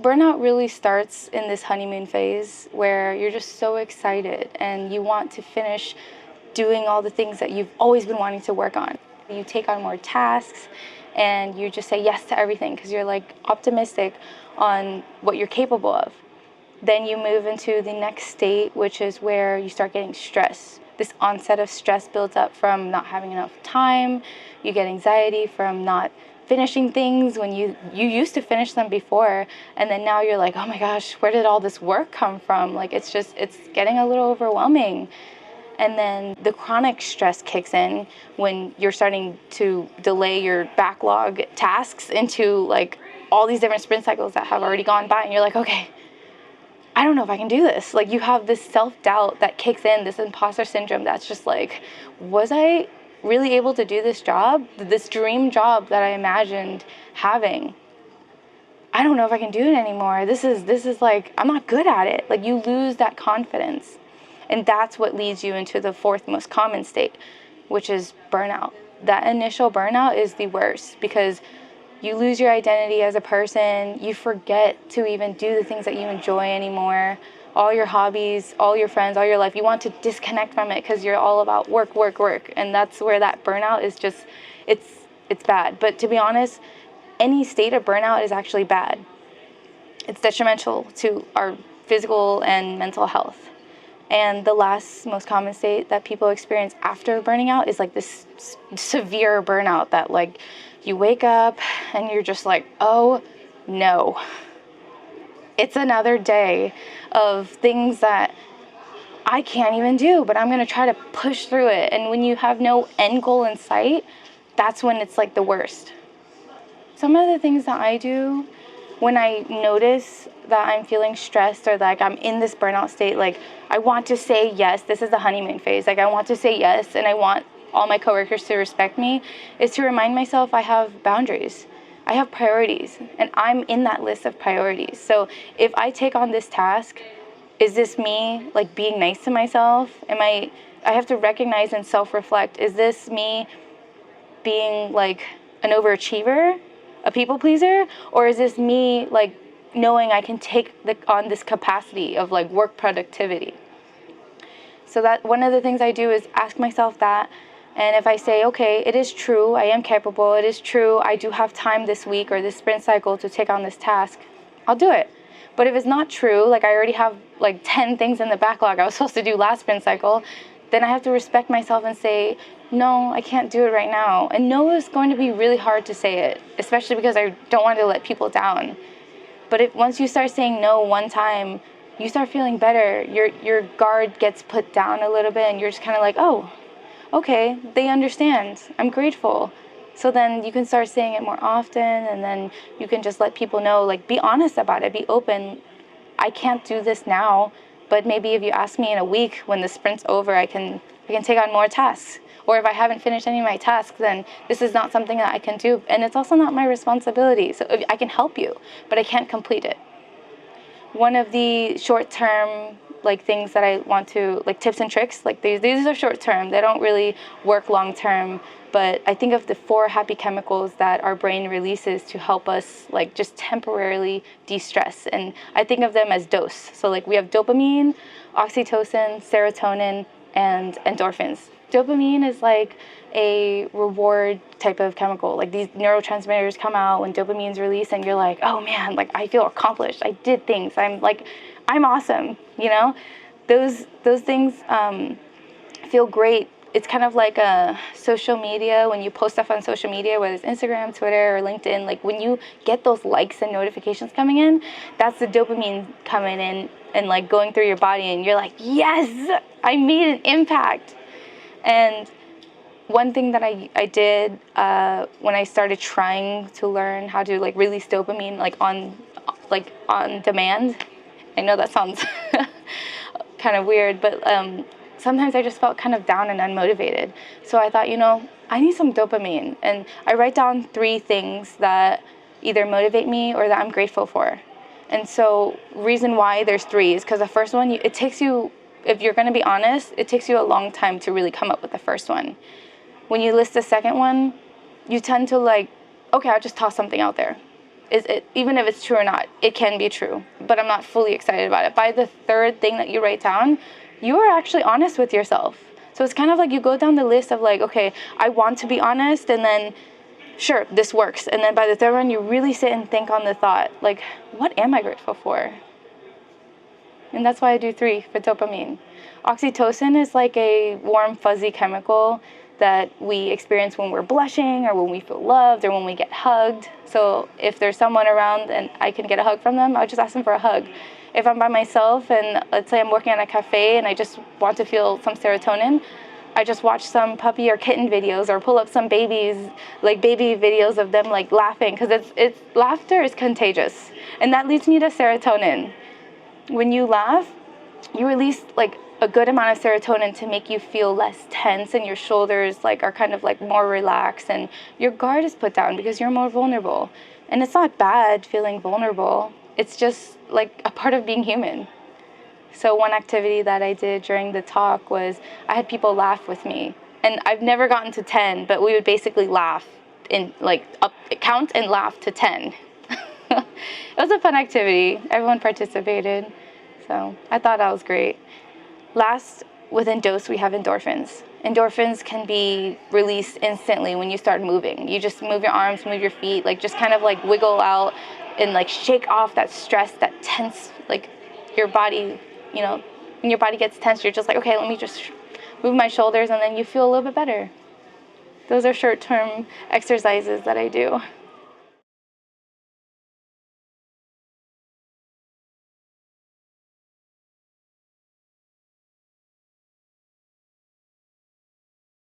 Burnout really starts in this honeymoon phase where you're just so excited and you want to finish doing all the things that you've always been wanting to work on. You take on more tasks and you just say yes to everything because you're like optimistic on what you're capable of. Then you move into the next state, which is where you start getting stress. This onset of stress builds up from not having enough time. You get anxiety from not finishing things when you used to finish them before, and then now you're like, oh my gosh, where did all this work come from? Like it's getting a little overwhelming. And then the chronic stress kicks in when you're starting to delay your backlog tasks into like all these different sprint cycles that have already gone by, and you're like, okay, I don't know if I can do this. Like you have this self-doubt that kicks in, this imposter syndrome that's just like, was I really able to do this job, this dream job that I imagined having? I don't know if I can do it anymore. This is like, I'm not good at it. Like you lose that confidence. And that's what leads you into the fourth most common state, which is burnout. That initial burnout is the worst because you lose your identity as a person. You forget to even do the things that you enjoy anymore. All your hobbies, all your friends, all your life, you want to disconnect from it because you're all about work, work, work. And that's where that burnout is just, it's bad. But to be honest, any state of burnout is actually bad. It's detrimental to our physical and mental health. And the last most common state that people experience after burning out is like this severe burnout that like you wake up and you're just like, oh no, it's another day of things that I can't even do, but I'm going to try to push through it. And when you have no end goal in sight, that's when it's like the worst. Some of the things that I do when I notice that I'm feeling stressed or like I'm in this burnout state, like I want to say yes, this is the honeymoon phase. Like I want to say yes and I want all my coworkers to respect me, is to remind myself I have boundaries. I have priorities and I'm in that list of priorities. So if I take on this task, is this me like being nice to myself? I have to recognize and self-reflect, is this me being like an overachiever, a people pleaser, or is this me like knowing I can take on this capacity of like work productivity? So that one of the things I do is ask myself that, and if I say, okay, it is true, I am capable, it is true, I do have time this week or this sprint cycle to take on this task, I'll do it. But if it's not true, like I already have like 10 things in the backlog I was supposed to do last sprint cycle, then I have to respect myself and say, no, I can't do it right now. And no is going to be really hard to say it, especially because I don't want to let people down. But once you start saying no one time, you start feeling better. Your guard gets put down a little bit and you're just kind of like, oh, okay, they understand. I'm grateful. So then you can start saying it more often, and then you can just let people know, like be honest about it, be open. I can't do this now, but maybe if you ask me in a week when the sprint's over, I can take on more tasks. Or if I haven't finished any of my tasks, then this is not something that I can do. And it's also not my responsibility. So I can help you, but I can't complete it. One of the short-term like things that I want to, like tips and tricks, like these are short-term. They don't really work long-term. But I think of the 4 happy chemicals that our brain releases to help us like just temporarily de-stress. And I think of them as dose. So like we have dopamine, oxytocin, serotonin, and endorphins. Dopamine is like a reward type of chemical. Like these neurotransmitters come out when dopamine's released and you're like, oh man, like I feel accomplished. I did things. I'm awesome. You know, those things feel great. It's kind of like a social media. When you post stuff on social media, whether it's Instagram, Twitter, or LinkedIn, like when you get those likes and notifications coming in, that's the dopamine coming in and like going through your body, and you're like, yes, I made an impact. And one thing that I did when I started trying to learn how to like release dopamine like on demand, I know that sounds kind of weird, but sometimes I just felt kind of down and unmotivated. So I thought, I need some dopamine. And I write down 3 things that either motivate me or that I'm grateful for. And so reason why there's 3 is because the first one, it takes you, if you're going to be honest, it takes you a long time to really come up with the first one. When you list the second one, you tend to like, okay, I'll just toss something out there. is it, even if it's true or not, it can be true, but I'm not fully excited about it. By the third thing that you write down, you are actually honest with yourself. So it's kind of like you go down the list of like, okay, I want to be honest, and then sure, this works. And then by the third one, you really sit and think on the thought, like, what am I grateful for? And that's why I do 3 for dopamine. Oxytocin is like a warm, fuzzy chemical that we experience when we're blushing or when we feel loved or when we get hugged. So if there's someone around and I can get a hug from them, I'll just ask them for a hug. If I'm by myself and let's say I'm working at a cafe and I just want to feel some serotonin, I just watch some puppy or kitten videos or pull up some babies, like baby videos of them like laughing, because it's laughter is contagious. And that leads me to serotonin. When you laugh, you release like a good amount of serotonin to make you feel less tense, and your shoulders like are kind of like more relaxed, and your guard is put down because you're more vulnerable. And it's not bad feeling vulnerable. It's just like a part of being human. So one activity that I did during the talk was I had people laugh with me. And I've never gotten to 10, but we would basically laugh in like up, count and laugh to 10. It was a fun activity. Everyone participated. So I thought that was great. Last, within dose, we have endorphins. Endorphins can be released instantly when you start moving. You just move your arms, move your feet, like just kind of like wiggle out and like shake off that stress, that tense, like your body, you know, when your body gets tense, you're just like, okay, let me just move my shoulders, and then you feel a little bit better. Those are short-term exercises that I do.